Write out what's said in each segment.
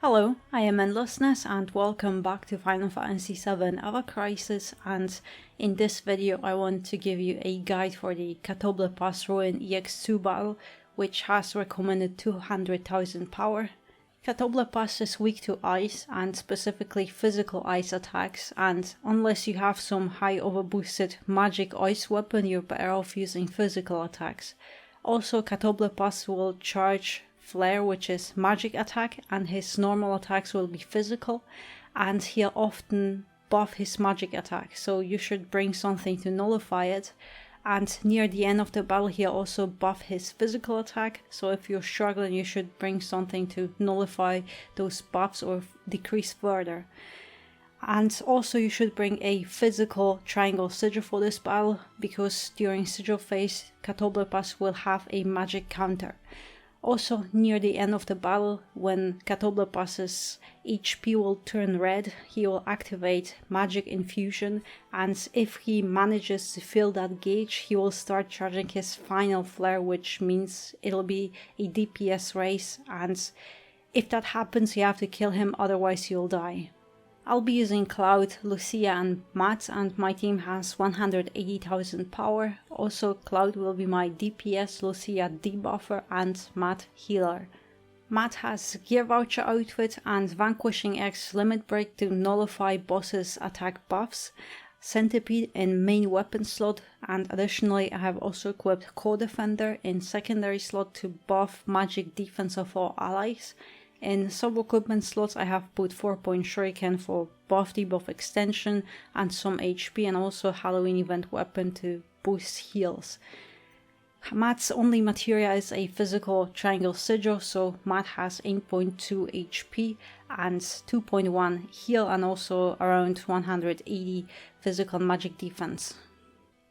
Hello, I am Endlessness and welcome back to Final Fantasy VII Ever Crisis, and in this video I want to give you a guide for the Catoblepas EX2 battle, which has recommended 200,000 power. Catoblepas is weak to ice and specifically physical ice attacks, and unless you have some high overboosted magic ice weapon you're better off using physical attacks. Also, Catoblepas will charge Flare, which is magic attack, and his normal attacks will be physical, and he'll often buff his magic attack, so you should bring something to nullify it. And near the end of the battle he'll also buff his physical attack, so if you're struggling you should bring something to nullify those buffs or decrease further. And also you should bring a physical triangle sigil for this battle, because during sigil phase Catoblepas will have a magic counter. Also, near the end of the battle, when Catoblepas's HP will turn red, he will activate Magic Infusion, and if he manages to fill that gauge, he will start charging his final flare, which means it'll be a DPS race, and if that happens you have to kill him, otherwise you'll die. I'll be using Cloud, Lucia and Matt, and my team has 180,000 power. Also, Cloud will be my DPS, Lucia debuffer and Matt healer. Matt has Gear Voucher outfit and Vanquishing X limit break to nullify bosses' attack buffs, Centipede in main weapon slot, and additionally I have also equipped Core Defender in secondary slot to buff magic defense of all allies. In sub-equipment slots I have put 4-point shuriken for buff debuff extension and some HP, and also Halloween event weapon to boost heals. Matt's only materia is a physical triangle sigil, so Matt has 8.2 HP and 2.1 heal and also around 180 physical magic defense.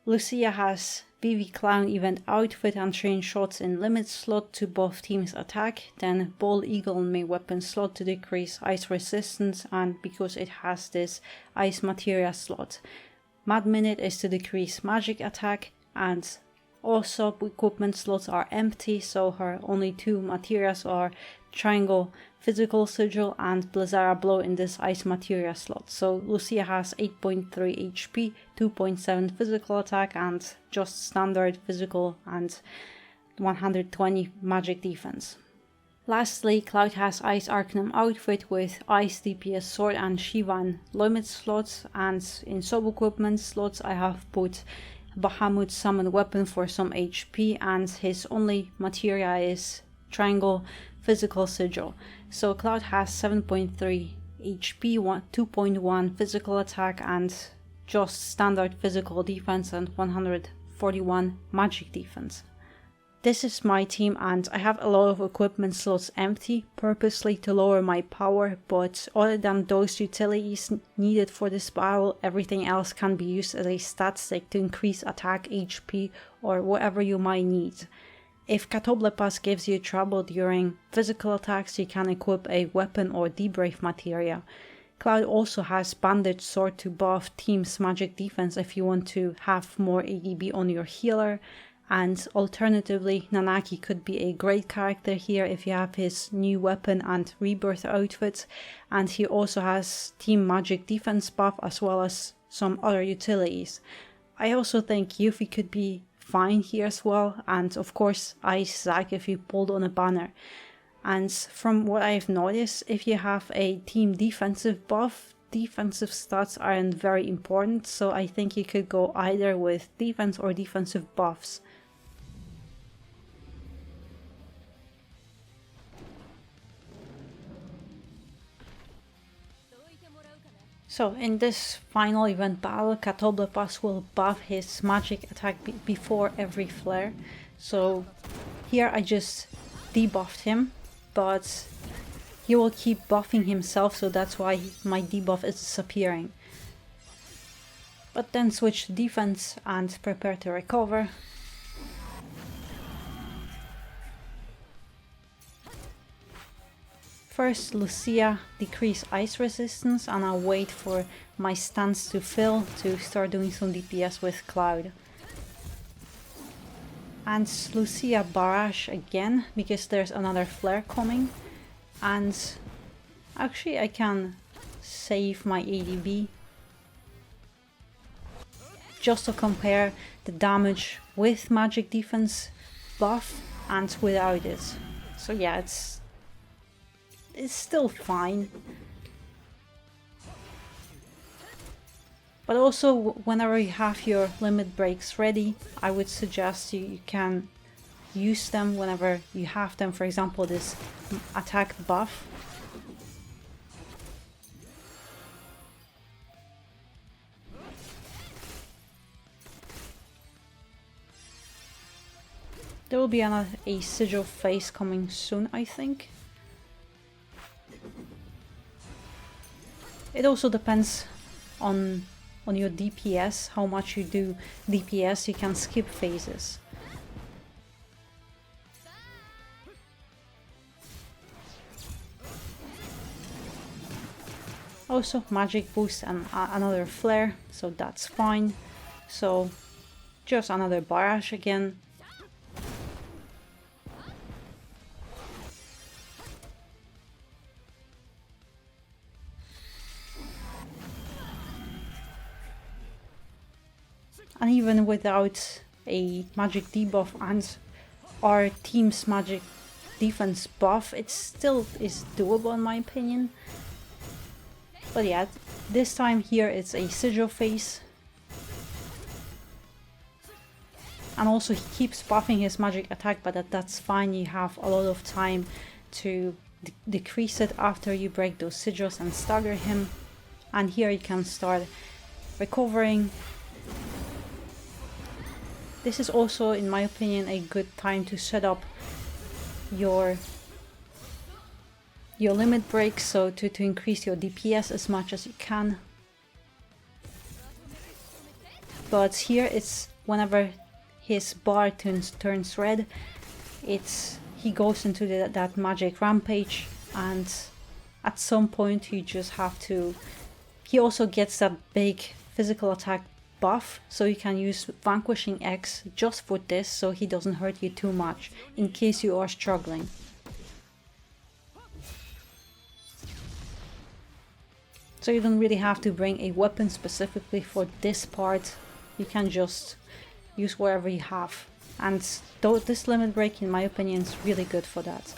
Lucia has VII Clown event outfit and train shots in limit slot to buff team's attack, then Bald Eagle in main weapon slot to decrease ice resistance, and because it has this ice materia slot. Mad Minute is to decrease magic attack, and all sub equipment slots are empty, so her only two materias are Triangle Physical Sigil and Blizzara Blow in this ice materia slot. So Lucia has 8.3 HP, 2.7 physical attack and just standard physical and 120 magic defense. Lastly, Cloud has Ice Arcanum outfit with Ice DPS sword and Shiva in limit slots, and in sub equipment slots I have put Bahamut summon weapon for some HP, and his only materia is Triangle Physical Sigil. So Cloud has 7.3 HP, 2.1 physical attack and just standard physical defense and 141 magic defense. This is my team and I have a lot of equipment slots empty, purposely to lower my power, but other than those utilities needed for this battle, everything else can be used as a stat stick to increase attack, HP or whatever you might need. If Catoblepas gives you trouble during physical attacks, you can equip a weapon or debrave materia. Cloud also has Bandage Sword to buff team's magic defense if you want to have more ADB on your healer, and alternatively Nanaki could be a great character here if you have his new weapon and rebirth outfit, and he also has team magic defense buff as well as some other utilities. I also think Yuffie could be fine here as well, and of course Ice Zack if you pulled on a banner. And from what I've noticed, if you have a team defensive buff, defensive stats aren't very important, so I think you could go either with defense or defensive buffs. So in this final event battle, Catoblepas will buff his magic attack before every flare. So here I just debuffed him, but he will keep buffing himself, so that's why my debuff is disappearing. But then switch to defense and prepare to recover. First, Lucia decrease ice resistance, and I'll wait for my stance to fill to start doing some DPS with Cloud. And Lucia barrage again because there's another flare coming, and Actually, I can save my ADB just to compare the damage with magic defense buff and without it. So yeah, it's still fine. But also, whenever you have your limit breaks ready, I would suggest you can use them whenever you have them. For example, this attack buff. There will be a sigil phase coming soon, I think. It also depends on your DPS, how much you do DPS. You can skip phases. Also magic boost and another flare, so that's fine. So just another barrage again. And even without a magic debuff and our team's magic defense buff, it still is doable in my opinion. But yeah, this time here it's a sigil phase. And also he keeps buffing his magic attack, but that's fine. You have a lot of time to decrease it after you break those sigils and stagger him. And here you can start recovering. This is also, in my opinion, a good time to set up your limit breaks, so to increase your DPS as much as you can. But here it's whenever his bar turns red, he goes into that magic rampage, and at some point you just have to... He also gets that big physical attack buff, so you can use Vanquishing X just for this, so he doesn't hurt you too much in case you are struggling. So you don't really have to bring a weapon specifically for this part. You can just use whatever you have, and this limit break in my opinion is really good for that.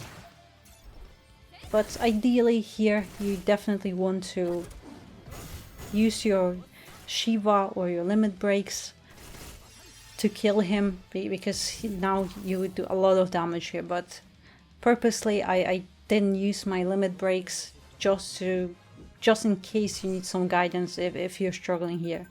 But ideally here you definitely want to use your Shiva or your limit breaks to kill him, because now you would do a lot of damage here. But purposely I didn't use my limit breaks just in case you need some guidance if you're struggling here.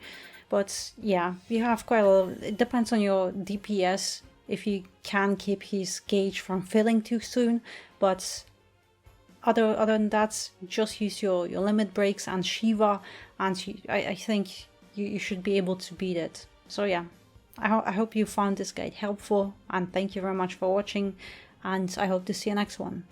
But yeah, you have quite a lot of, it depends on your DPS if you can keep his gauge from filling too soon. But other than that, just use your limit breaks and Shiva, and I think you should be able to beat it. So yeah, I hope you found this guide helpful, and thank you very much for watching, and I hope to see you next one.